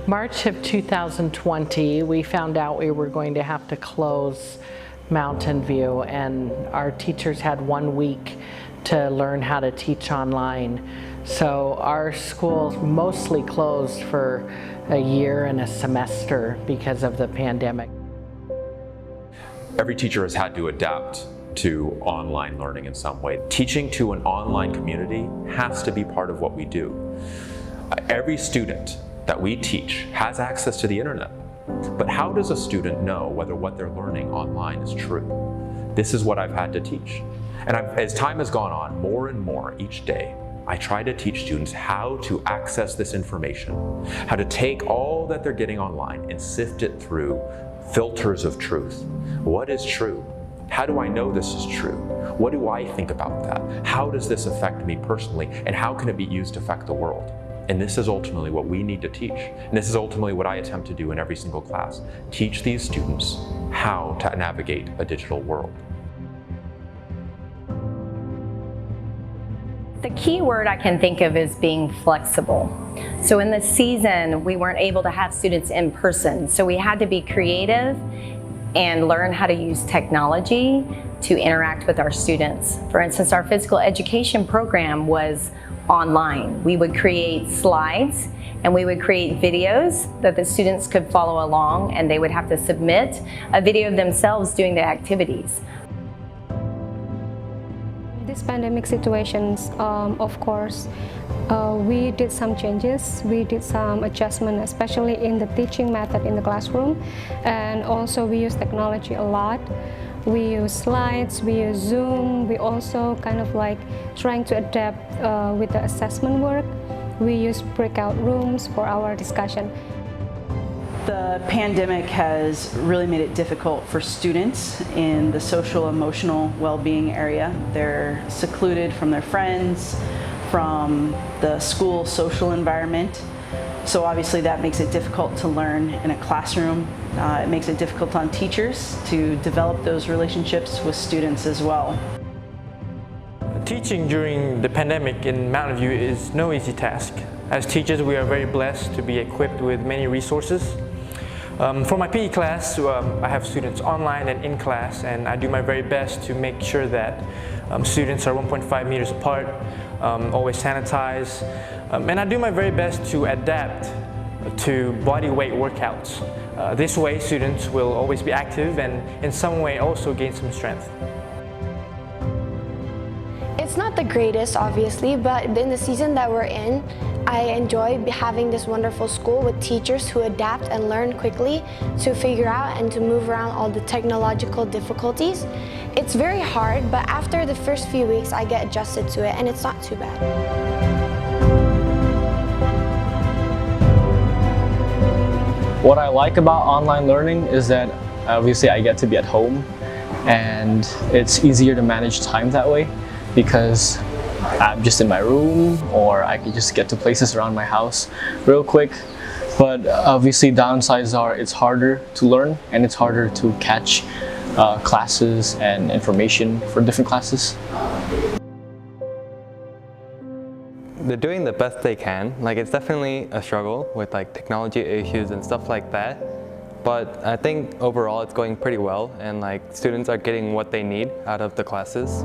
March of 2020, we found out we were going to have to close Mountainview, and our teachers had 1 week to learn how to teach online. So our school mostly closed for a year and a semester because of the pandemic. Every teacher has had to adapt to online learning in some way. Teaching to an online community has to be part of what we do. Every student that we teach has access to the internet. But how does a student know whether what they're learning online is true? This is what I've had to teach. And as time has gone on, more and more each day, I try to teach students how to access this information, how to take all that they're getting online and sift it through filters of truth. What is true? How do I know this is true? What do I think about that? How does this affect me personally? And how can it be used to affect the world? And this is ultimately what we need to teach. And this is ultimately what I attempt to do in every single class. Teach these students how to navigate a digital world. The key word I can think of is being flexible. So in this season, we weren't able to have students in person. So we had to be creative and learn how to use technology to interact with our students. For instance, our physical education program was online. We would create slides and we would create videos that the students could follow along, and they would have to submit a video of themselves doing the activities. This pandemic situations, of course, we did some changes, we did some adjustment, especially in the teaching method in the classroom, and also we use technology a lot. We use slides, we use Zoom, we also kind of like trying to adapt with the assessment work. We use breakout rooms for our discussion. The pandemic has really made it difficult for students in the social emotional well-being area. They're secluded from their friends, from the school social environment. So obviously that makes it difficult to learn in a classroom. It makes it difficult on teachers to develop those relationships with students as well. Teaching during the pandemic in Mountain View is no easy task. As teachers, we are very blessed to be equipped with many resources. For my PE class, I have students online and in class, and I do my very best to make sure that students are 1.5 meters apart, always sanitize, and I do my very best to adapt to body weight workouts. This way, students will always be active and in some way also gain some strength. It's not the greatest, obviously, but in the season that we're in, I enjoy having this wonderful school with teachers who adapt and learn quickly to figure out and to move around all the technological difficulties. It's very hard, but after the first few weeks, I get adjusted to it, and it's not too bad. What I like about online learning is that obviously I get to be at home, and it's easier to manage time that way because I'm just in my room, or I can just get to places around my house real quick. But obviously downsides are it's harder to learn and it's harder to catch classes and information for different classes. They're doing the best they can. Like, it's definitely a struggle with like technology issues and stuff like that. But I think overall it's going pretty well, and like students are getting what they need out of the classes.